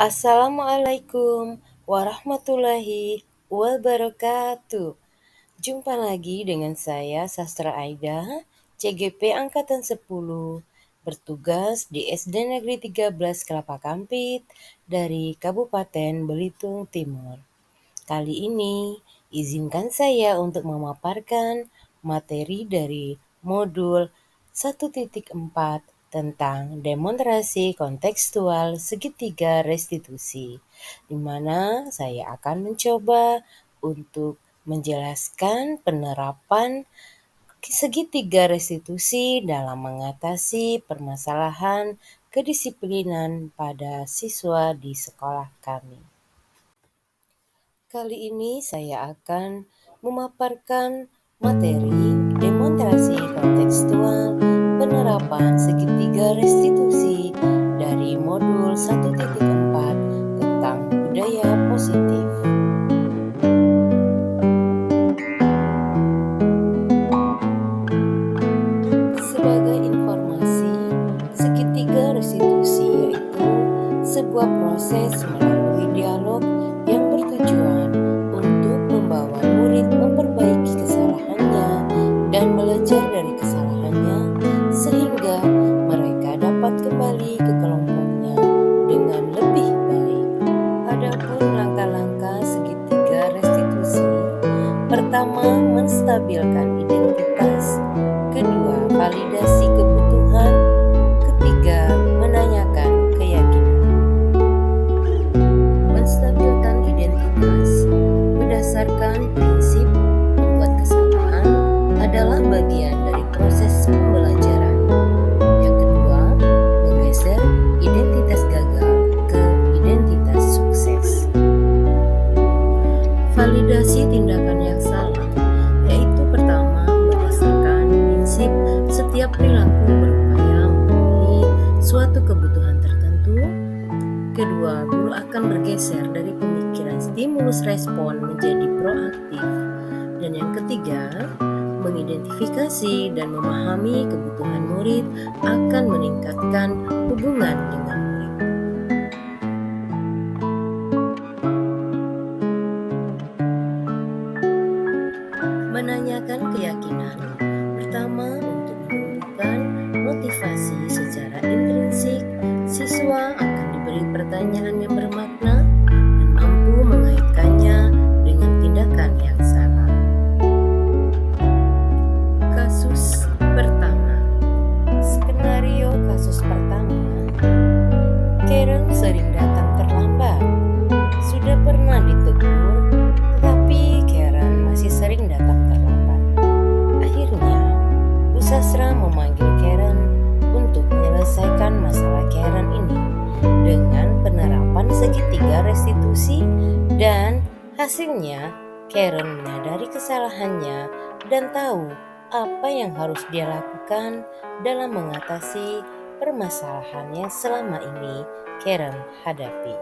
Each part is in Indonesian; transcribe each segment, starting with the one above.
Assalamualaikum warahmatullahi wabarakatuh. Jumpa lagi dengan saya Sastra Aida, CGP Angkatan 10, bertugas di SD Negeri 13 Kelapa Kampit dari Kabupaten Belitung Timur. Kali ini, izinkan saya untuk memaparkan materi dari modul 1.4 tentang demonstrasi kontekstual segitiga restitusi, di mana saya akan mencoba untuk menjelaskan penerapan segitiga restitusi dalam mengatasi permasalahan kedisiplinan pada siswa di sekolah kami. Kali ini saya akan memaparkan materi demonstrasi kontekstual penerapan segitiga restitusi dari modul 1.4 tentang budaya positif. Sebagai informasi, segitiga restitusi yaitu sebuah proses melalui dialog yang bertujuan untuk membawa murid memperbaiki kesalahannya dan belajar dari kesalahannya sehingga mereka dapat kembali ke kelompoknya dengan lebih baik. Adapun langkah-langkah segitiga restitusi, pertama, menstabilkan identitas, kedua, validasi kebutuhan, ketiga, menanyakan keyakinan. Menstabilkan identitas berdasarkan prinsip membuat kesalahan adalah bagian dari proses pembelajaran. Yang kedua, menggeser identitas gagal ke identitas sukses. Validasi tindakan yang salah, yaitu pertama, berdasarkan prinsip setiap perilaku berupaya memenuhi suatu kebutuhan tertentu. Kedua, guru akan bergeser dari pemikiran stimulus respon menjadi proaktif. Dan yang ketiga, mengidentifikasi dan memahami kebutuhan murid akan meningkatkan hubungan dengan murid. Menanyakan keyakinan, pertama, untuk menumbuhkan motivasi secara intrinsik, siswa akan diberi pertanyaan yang bermakna dan mampu mengaitkannya dengan tindakan yang salah. Kasus pertama. Skenario kasus pertama. Karen sering datang terlambat. Sudah pernah ditegur, tetapi Karen masih sering datang terlambat. Akhirnya, Bu Sastra memanggil Karen untuk menyelesaikan masalah Karen ini dengan penerapan segitiga restitusi, dan hasilnya Karen menyadari kesalahannya dan tahu apa yang harus dia lakukan dalam mengatasi permasalahan yang selama ini Karen hadapi.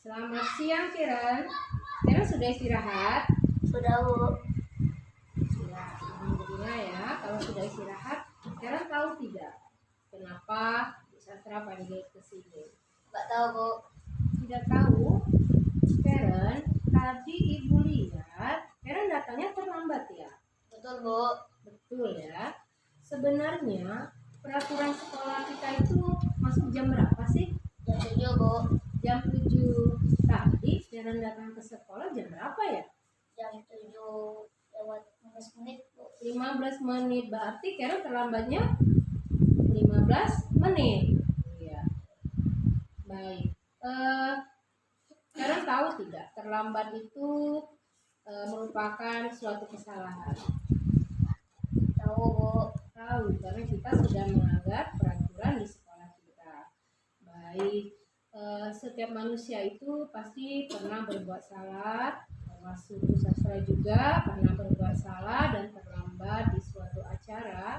Selamat siang, Karen. Karen sudah istirahat? Sudah, Bu. Ya, alhamdulillah ya. Kalau sudah istirahat, Karen tahu tidak kenapa Bu Sastra panggil ke sini? Nggak tahu, Bu. Tidak tahu? Karen, tadi Ibu lihat Karen datangnya terlambat ya? Betul, Bu. Betul ya. Sebenarnya peraturan sekolah kita itu masuk jam berapa sih? Jam 7, Bu. Jam 7. Tadi Karen datang ke sekolah jam berapa ya? Jam 7 lewat 15 menit, Bu. 15 menit, berarti Karen terlambatnya 15 menit. Iya. Baik. Karen tahu tidak terlambat itu merupakan suatu kesalahan? Tahu, Bu. Tahu, karena kita sudah melanggar peraturan di sekolah kita. baik. Setiap manusia itu pasti pernah berbuat salah, termasuk Bu Sastra juga pernah berbuat salah dan terlambat di suatu acara.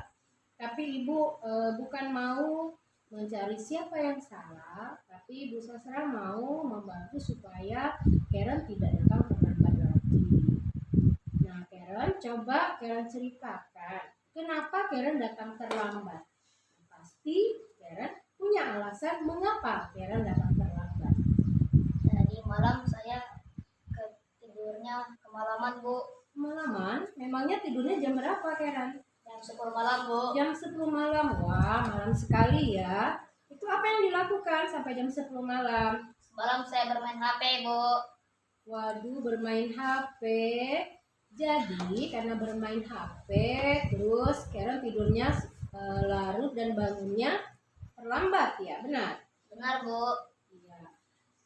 Tapi Ibu bukan mau mencari siapa yang salah, tapi Bu Sastra mau membantu supaya Karen tidak datang terlambat lagi. Nah, Karen, coba Karen ceritakan kenapa Karen datang terlambat. Pasti Karen punya alasan mengapa Karen datang terlambat. Tadi malam saya tidurnya kemalaman, Bu. Kemalaman? Memangnya tidurnya jam berapa, Karen? Jam 10 malam, Bu. Jam 10 malam. Wah, malam sekali ya. Itu apa yang dilakukan sampai jam 10 malam? Semalam saya bermain HP, Bu. Waduh, bermain HP. Jadi, karena bermain HP, terus Karen tidurnya larut dan bangunnya terlambat ya, benar? Benar, Bu. Iya.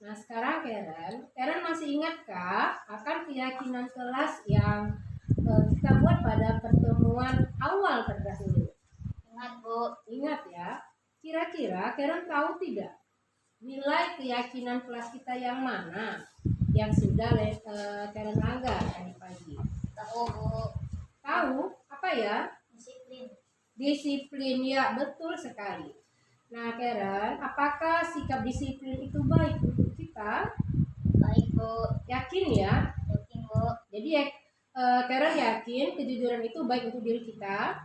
Nah, sekarang Karen masih ingatkah akan keyakinan kelas yang kita buat pada pertemuan awal terdahulu? Ingat, Bu. Ingat ya. Kira-kira Karen tahu tidak nilai keyakinan kelas kita yang mana yang sudah Karen langgar tadi pagi? Tahu, Bu. Tahu? Apa ya? Disiplin. Disiplin, ya, betul sekali. Nah, Karen, apakah sikap disiplin itu baik untuk kita? Baik, Bu. Yakin ya? Yakin, Bu. Jadi Karen yakin kejujuran itu baik untuk diri kita?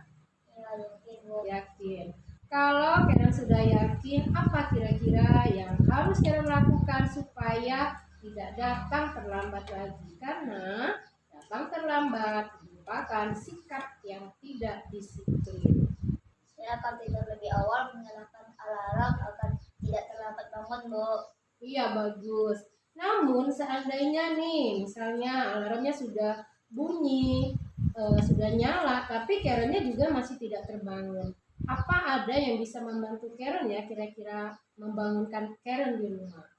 Iya, yakin, Bu. Yakin. Kalau Karen sudah yakin, apa kira-kira yang harus Karen lakukan supaya tidak datang terlambat lagi? Karena datang terlambat merupakan sikap yang tidak disiplin. Saya akan tidur lebih awal, menyalakan alarm agar tidak terlambat bangun, Bu. Iya, bagus. Namun seandainya nih, misalnya alarmnya sudah bunyi, sudah nyala, tapi Karennya juga masih tidak terbangun. Apa ada yang bisa membantu Karen ya kira-kira membangunkan Karen di rumah?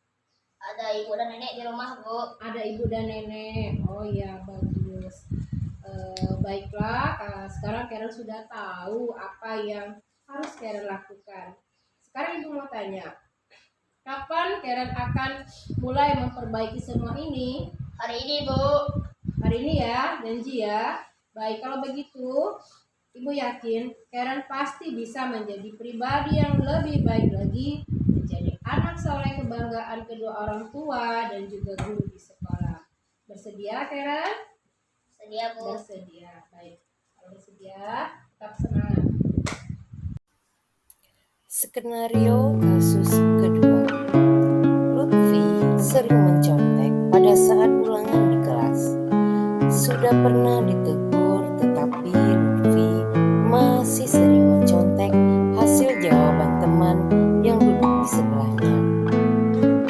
Ada ibu dan nenek di rumah, Bu. Ada ibu dan nenek. Oh iya, bagus. Baiklah, sekarang Karen sudah tahu apa yang harus Karen lakukan. Sekarang ibu mau tanya, kapan Karen akan mulai memperbaiki semua ini? Hari ini, Bu. Hari ini ya, janji ya. Baik, kalau begitu ibu yakin Karen pasti bisa menjadi pribadi yang lebih baik lagi, menjadi anak soleh kebanggaan kedua orang tua dan juga guru di sekolah. Bersedia, Karen? Sedia, Bu. Bersedia. Baik, kalau bersedia, tetap semangat. Skenario kasus kedua. Lutfi sering mencontek pada saat ulangan di kelas. Sudah pernah ditegur, tetapi Lutfi masih sering mencontek hasil jawaban teman yang duduk di sebelahnya.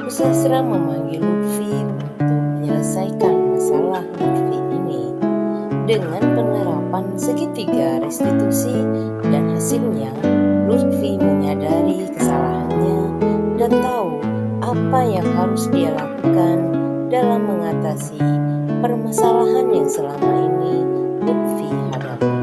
Bu Sastra memanggil Lutfi untuk menyelesaikan masalah Lutfi ini dengan penerapan segitiga restitusi, dan hasilnya Lutfi menyadari kesalahannya dan tahu apa yang harus dia lakukan dalam mengatasi permasalahan yang selama ini Lutfi hadapi.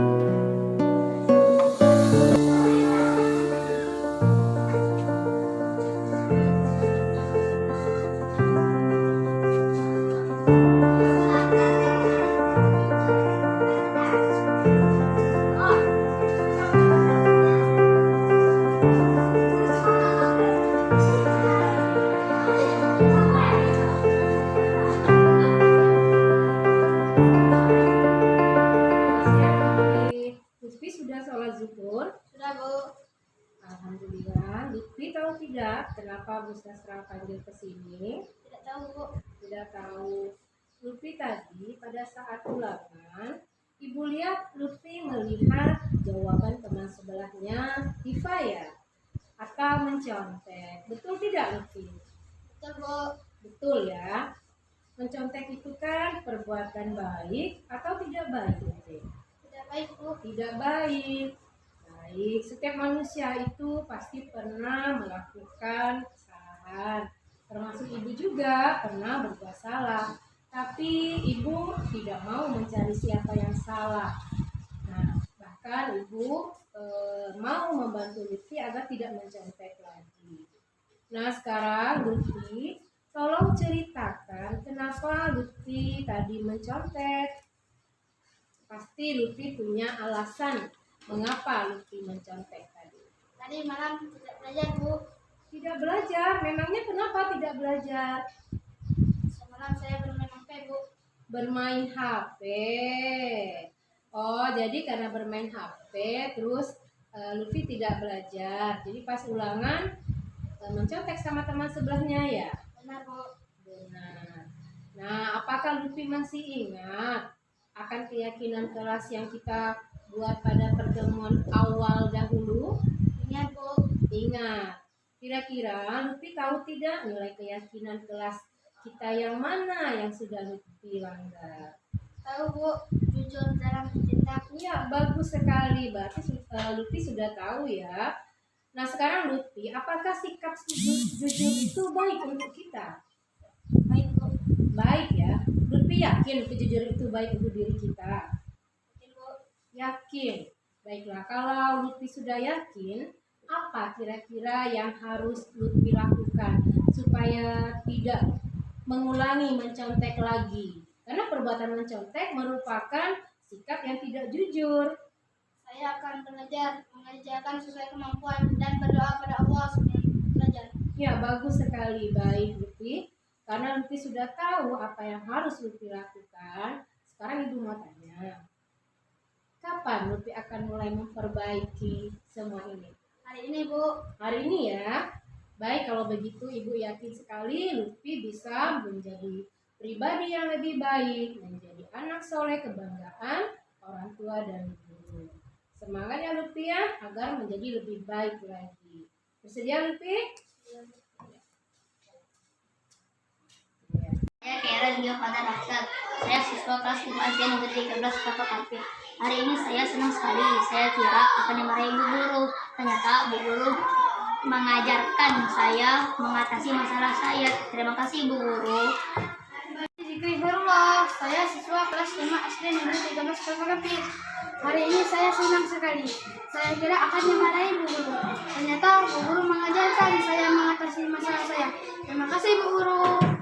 Lutfi sudah sholat zuhur? Sudah, Bu. Alhamdulillah. Lutfi tahu tidak kenapa Bu Sastra panggil ke sini? Tidak tahu, Bu. Tidak tahu. Lutfi tadi pada saat ulangan, ibu lihat Lutfi melihat jawaban teman sebelahnya Diva ya, atau mencontek. Betul tidak, Lutfi? Betul, Bu. Betul ya. Mencontek itu kan perbuatan baik atau tidak baik, Lutfi? Tidak baik, Bu. Tidak baik. Baik, setiap manusia itu pasti pernah melakukan kesalahan. Termasuk ibu juga pernah berbuat salah. Tapi ibu tidak mau mencari siapa yang salah. Nah, bahkan ibu mau membantu Lutfi agar tidak mencontek lagi. Nah, sekarang Lutfi tolong ceritakan kenapa Lutfi tadi mencontek. Pasti Lutfi punya alasan mengapa Lutfi mencontek tadi. Tadi malam tidak belajar, Bu. Tidak belajar, memangnya kenapa tidak belajar? Semalam saya bermain HP, Bu. Bermain HP. Oh, jadi karena bermain HP terus Lutfi tidak belajar. Jadi pas ulangan mencontek sama teman sebelahnya ya? Benar, Bu. Benar. Nah, apakah Lutfi masih ingat akan keyakinan kelas yang kita buat pada pertemuan awal dahulu? Ingat, Bu. Ingat. Kira-kira Lutfi tahu tidak nilai keyakinan kelas kita yang mana yang sudah Lutfi langgar? Tahu, Bu. Jujur dalam bertindak. Ya, bagus sekali. Berarti Lutfi sudah tahu ya. Nah, sekarang Lutfi, apakah sikap jujur itu baik untuk kita? Baik, Bu. Baik ya. Lutfi yakin kejujuran itu baik untuk diri kita. Yakin, Bu. Yakin. Baiklah, kalau Lutfi sudah yakin, apa kira-kira yang harus Lutfi lakukan supaya tidak mengulangi mencontek lagi? Karena perbuatan mencontek merupakan sikap yang tidak jujur. Saya akan belajar mengerjakan sesuai kemampuan dan berdoa pada Allah sebelum belajar. Ya, bagus sekali. Baik, Lutfi. Karena Lutfi sudah tahu apa yang harus Lutfi lakukan, sekarang Ibu mau tanya, kapan Lutfi akan mulai memperbaiki semua ini? Hari ini, Bu. Hari ini ya. Baik, kalau begitu Ibu yakin sekali Lutfi bisa menjadi pribadi yang lebih baik, menjadi anak soleh kebanggaan orang tua dan guru. Semangat ya Lutfi ya, agar menjadi lebih baik lagi. Bersedia Lutfi? Saya Karen Giovanna Raksat. Saya siswa kelas 5 SD Negeri 13 Kota Kapit. Hari ini saya senang sekali. Saya kira akan dimarahi Bu Guru. Ternyata Bu Guru mengajarkan saya mengatasi masalah saya. Terima kasih Bu Guru. Zikrullah. Saya siswa kelas 5 SD Negeri 13 Kota Kapit. Hari ini saya senang sekali. Saya kira akan dimarahi Bu Guru. Ternyata Bu Guru mengajarkan saya mengatasi masalah saya. Terima kasih Bu Guru.